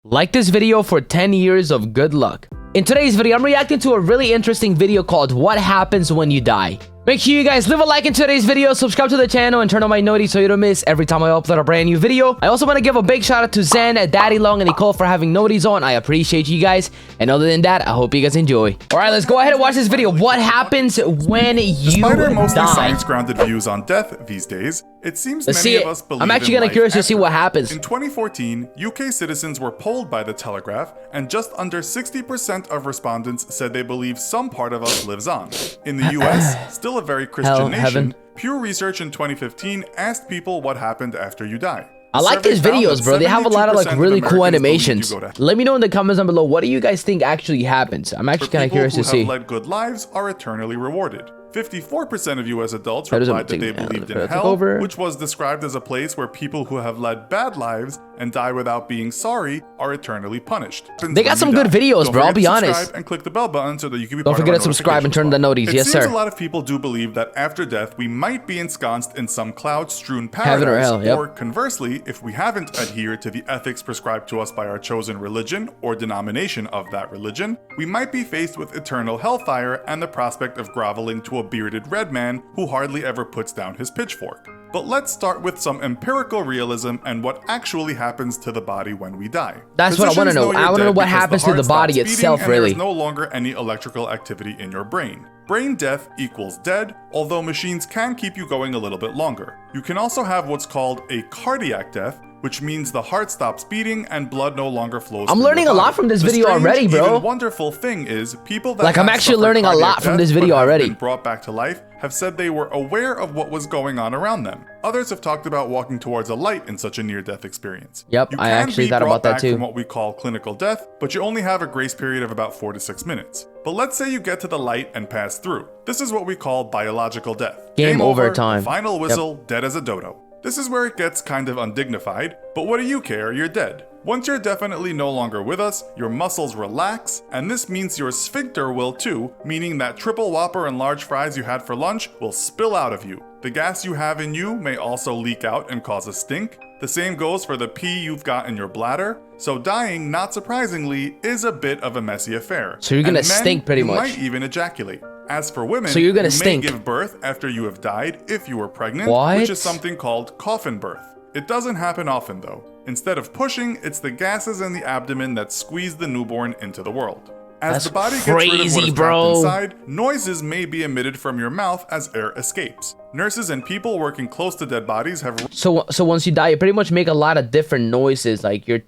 Like this video for 10 years of good luck. In today's video, I'm reacting to a really interesting video called What Happens When You Die. Make sure you guys leave a like in today's video, subscribe to the channel, and turn on my notifications so you don't miss every time I upload a brand new video. I also want to give a big shout out to Zen, Daddy Long, and Nicole for having notifications on. I appreciate you guys. And other than that, I hope you guys enjoy. Alright, let's go ahead and watch this video. What happens when you Despite mostly die? science-grounded views on death these days, it seems many of us believe I'm actually in kind of life curious to after see what death. happens. In 2014, UK citizens were polled by The Telegraph, and just under 60% of respondents said they believe some part of us lives on. In the US, still a very Christian nation, heaven. Pew Research in 2015 asked people what happened after you die. I like these videos, bro. They have a lot of like really cool animations. Let me know in the comments down below, what do you guys think actually happens? I'm actually kind of curious to see. People who have led good lives are eternally rewarded. 54% of US adults replied that they believed in hell, which was described as a place where people who have led bad lives and die without being sorry are eternally punished. They got some good videos, bro. I'll be honest. And click the bell button so that you can be Don't forget to subscribe and turn the notifications. Yes, sir. A lot of people do believe that after death we might be ensconced in some cloud-strewn Heaven or paradise, hell, yep. or conversely, if we haven't adhered to the ethics prescribed to us by our chosen religion or denomination of that religion, we might be faced with eternal hellfire and the prospect of groveling to a bearded red man who hardly ever puts down his pitchfork. But let's start with some empirical realism and what actually happens to the body when we die. That's what I want to know. I want to know what happens to the body itself, really. There's no longer any electrical activity in your brain. Brain death equals dead, although machines can keep you going a little bit longer. You can also have what's called a cardiac death, which means the heart stops beating and blood no longer flows. I'm learning a lot from this video already, bro. The wonderful thing is, people that like I'm actually learning a lot from this video already. Been brought back to life have said they were aware of what was going on around them. Others have talked about walking towards a light in such a near-death experience. Yep, I actually thought about that too. From what we call clinical death, but you only have a grace period of about 4 to 6 minutes. But let's say you get to the light and pass through. This is what we call biological death. Game over time. Final whistle, dead as a dodo. This is where it gets kind of undignified, but what do you care? You're dead. Once you're definitely no longer with us, your muscles relax, and this means your sphincter will too, meaning that triple whopper and large fries you had for lunch will spill out of you. The gas you have in you may also leak out and cause a stink. The same goes for the pee you've got in your bladder. So dying, not surprisingly, is a bit of a messy affair. So you're gonna stink pretty much. You might even ejaculate. As for women, so you're gonna you stink. may give birth after you have died if you were pregnant, what? Which is something called coffin birth. It doesn't happen often though. Instead of pushing, it's the gases in the abdomen that squeeze the newborn into the world. As the body gets rid of what is trapped inside, noises may be emitted from your mouth as air escapes. Nurses and people working close to dead bodies have so once you die, you pretty much make a lot of different noises, like you're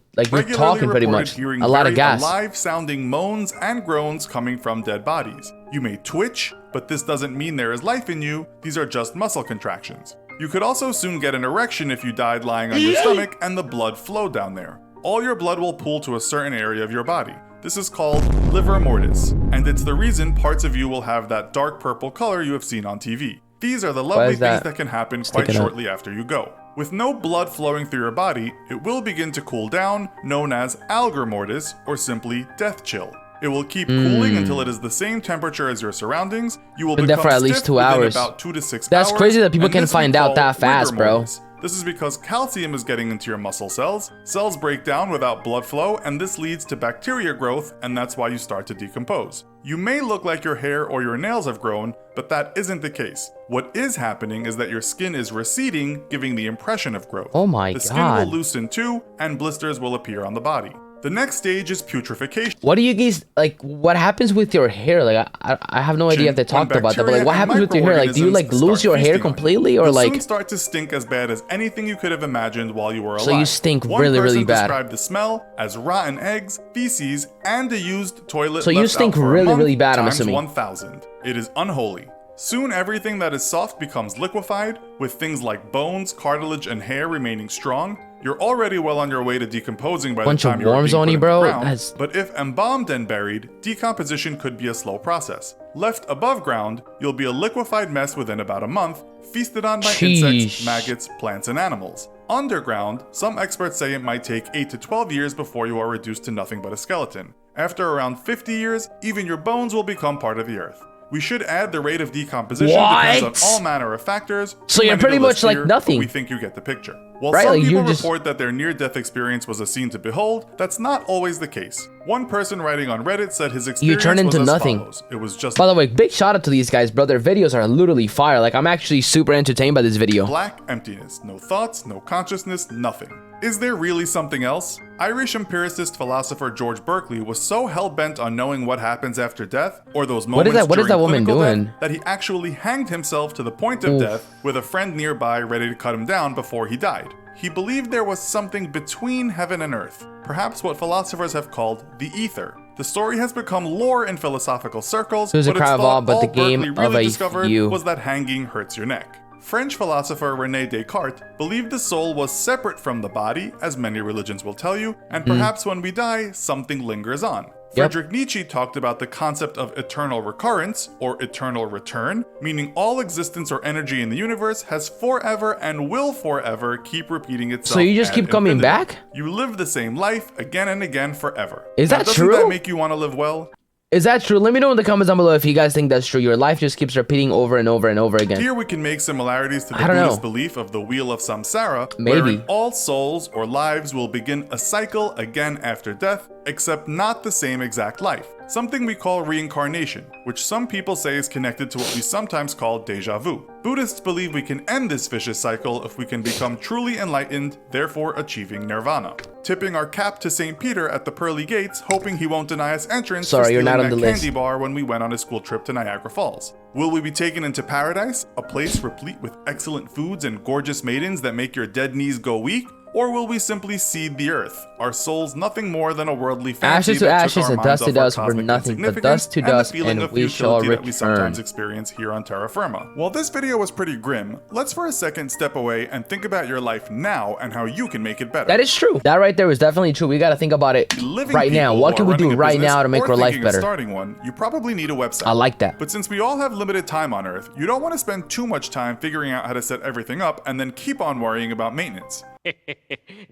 talking pretty much. A lot of gas. Alive sounding moans and groans coming from dead bodies. You may twitch, but this doesn't mean there is life in you. These are just muscle contractions. You could also soon get an erection if you died lying on your stomach and the blood flowed down there. All your blood will pool to a certain area of your body. This is called livor mortis, and it's the reason parts of you will have that dark purple color you have seen on TV. These are the lovely things that can happen quite shortly after you go. With no blood flowing through your body, it will begin to cool down, known as algor mortis, or simply death chill. It will keep cooling until it is the same temperature as your surroundings. You will become there for at least 2 hours. About 2 to 6 That's hours, crazy that people can find out that fast, bro. This is because calcium is getting into your muscle cells. Cells break down without blood flow, and this leads to bacteria growth, and that's why you start to decompose. You may look like your hair or your nails have grown, but that isn't the case. What is happening is that your skin is receding, giving the impression of growth. Oh my God. The skin will loosen too, and blisters will appear on the body. The next stage is putrefaction. What do you guys, like, what happens with your hair? Like, I have no idea if they talked about that, but like, what happens with your hair? Like, do you like lose your hair completely, or like? Soon start to stink as bad as anything you could have imagined while you were alive. So you stink really, really bad. One person described the smell as rotten eggs, feces, and a used toilet. So you stink really, really bad, I'm assuming. 1,000. It is unholy. Soon everything that is soft becomes liquefied, with things like bones, cartilage, and hair remaining strong. You're already well on your way to decomposing by the time you're being put in the ground, but if embalmed and buried, decomposition could be a slow process. Left above ground, you'll be a liquefied mess within about a month, feasted on by insects, maggots, plants, and animals. Underground, some experts say it might take 8 to 12 years before you are reduced to nothing but a skeleton. After around 50 years, even your bones will become part of the earth. We should add the rate of decomposition depends on all manner of factors. So you're pretty much like nothing. We think you get the picture. While Right, some like, people you're just- report that their near-death experience was a scene to behold, that's not always the case. One person writing on Reddit said his experience turn into was as nothing. follows. It was just By the way, big shout out to these guys, bro. Their videos are literally fire. Like, I'm actually super entertained by this video. black emptiness. No thoughts, no consciousness, nothing. Is there really something else? Irish empiricist philosopher George Berkeley was so hell-bent on knowing what happens after death, or those moments What is during that woman clinical doing? death, that he actually hanged himself to the point of death with a friend nearby ready to cut him down before he died. He believed there was something between heaven and earth, perhaps what philosophers have called the ether. The story has become lore in philosophical circles, Who's a but it's crowd thought but the all game Berkeley of really a discovered few. was that hanging hurts your neck. French philosopher René Descartes believed the soul was separate from the body, as many religions will tell you, and perhaps when we die, something lingers on. Friedrich Nietzsche talked about the concept of eternal recurrence, or eternal return, meaning all existence or energy in the universe has forever and will forever keep repeating itself. So you just ad keep coming infinitum. back? You live the same life again and again forever. Is that doesn't true? that make you want to live well? Is that true? Let me know in the comments down below if you guys think that's true. Your life just keeps repeating over and over and over again. Here we can make similarities to the I don't Buddhist know. belief of the Wheel of Samsara, Maybe. wherein all souls or lives will begin a cycle again after death, except not the same exact life. Something we call reincarnation, which some people say is connected to what we sometimes call deja vu. Buddhists believe we can end this vicious cycle if we can become truly enlightened, therefore achieving nirvana. Tipping our cap to St. Peter at the pearly gates, hoping he won't deny us entrance for Sorry, you're stealing not on that the list. candy bar when we went on a school trip to Niagara Falls. Will we be taken into paradise, a place replete with excellent foods and gorgeous maidens that make your dead knees go weak? Or will we simply seed the earth, our souls nothing more than a worldly fantasy Ashes to that took ashes our and minds dust to off our dust, we're cosmic nothing but insignificance dust to and the dust, feeling and of we shall futility that we sometimes return. experience here on terra firma. While this video was pretty grim, let's for a second step away and think about your life now and how you can make it better. That is true. That right there is definitely true. We got to think about it Living right now. people What who can are we do running a right business now to make or our life thinking of better? starting one, you probably need a website. I like that. But since we all have limited time on Earth, you don't want to spend too much time figuring out how to set everything up and then keep on worrying about maintenance.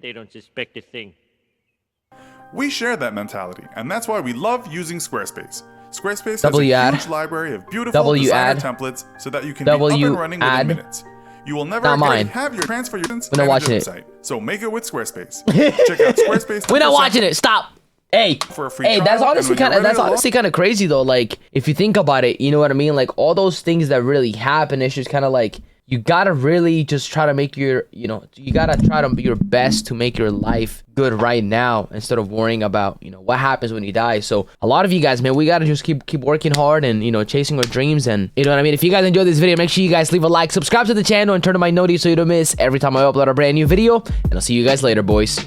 They don't suspect a thing. We share that mentality, and that's why we love using Squarespace. Squarespace has W a ad. huge library of beautiful W designer ad. templates so that you can be up W and running within ad. minutes. You will never Not again mine. have your transfer your We're not watching it. site, so make it with Squarespace. Check out Squarespace. We're not watching it. Stop. Hey, For a free hey, trial, that's and honestly when you're kind of ready that's to honestly kind of crazy though. Like, if you think about it, you know what I mean? Like, all those things that really happen, it's just kind of like you gotta really just try to make your, you know, you gotta try to be your best to make your life good right now instead of worrying about, you know, what happens when you die. So a lot of you guys, man, we gotta just keep working hard and, you know, chasing our dreams. And you know what I mean? If you guys enjoyed this video, make sure you guys leave a like, subscribe to the channel, and turn on my notifications so you don't miss every time I upload a brand new video. And I'll see you guys later, boys.